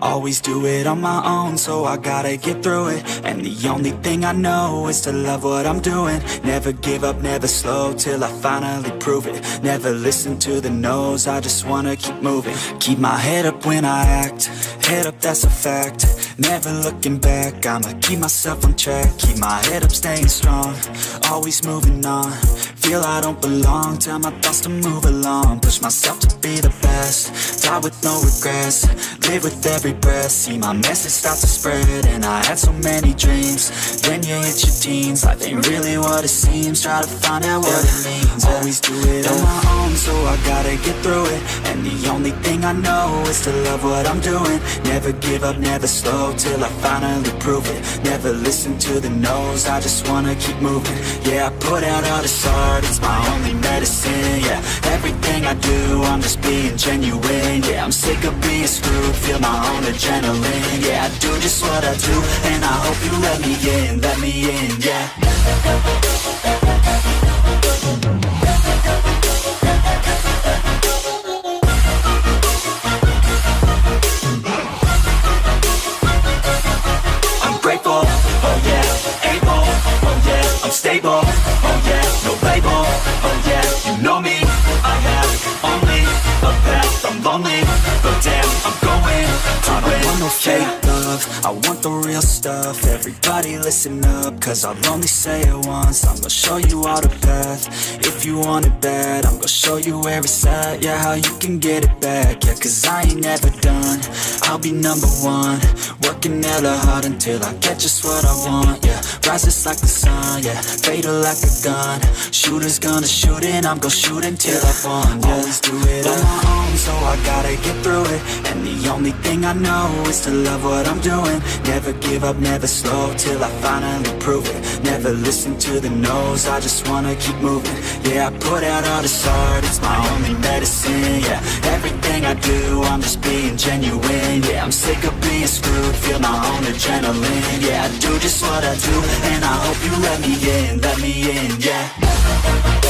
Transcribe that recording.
Always do it on my own, so I gotta get through it. And the only thing I know is to love what I'm doing. Never give up, never slow, till I finally prove it. Never listen to the no's, I just wanna keep moving. Keep my head up when I act, head up, that's a fact. Never looking back, I'ma keep myself on track. Keep my head up, staying strong, always moving on. Feel I don't belong, tell my thoughts to move along. Push myself to be the best, die with no regrets. Live with every breath, see my message start to spread. And I had so many dreams, then you hit your teens. Life ain't really what it seems, try to find out what it means. Always do it on my own, so I gotta get through it. And the only thing I know is to love what I'm doing. Never give up, never slow, till I finally prove it. Never listen to the no's, I just wanna keep moving. Yeah, I put out all this art, it's my only medicine. Yeah, everything I do, I'm just being genuine. Yeah, I'm sick of being screwed, feel my own adrenaline. Yeah, I do just what I do, and I hope you let me in, yeah. I'm grateful, oh yeah, able, oh yeah, I'm stable, oh yeah, no label, oh yeah, you know me, I have only a path, I'm lonely, but damn, I'm going to win. I don't want no fake love, I want the real stuff. Everybody listen up, cause I'll only say it once. I'm gonna show you all the path, if you want it bad. I'm gonna show you where it's at, yeah, how you can get it back. Yeah, cause I ain't never done, I'll be number one. Working hella hard until I get just what I want, yeah. Rises like the sun, yeah, fatal like a gun. Shooter's gonna shoot and I'm gonna shoot until I won, yeah. Always do it on my own, so I gotta get through it. And the only thing I know is to love what I'm doing. Never give up, never slow, till I finally prove it. Never listen to the no's, I just wanna keep moving. Yeah, I put out all this art, it's my only medicine. Yeah, everything I do, I'm just being genuine. Yeah, I'm sick of being screwed, feel my own adrenaline. Yeah, I do just what I do, and I hope you let me in, yeah.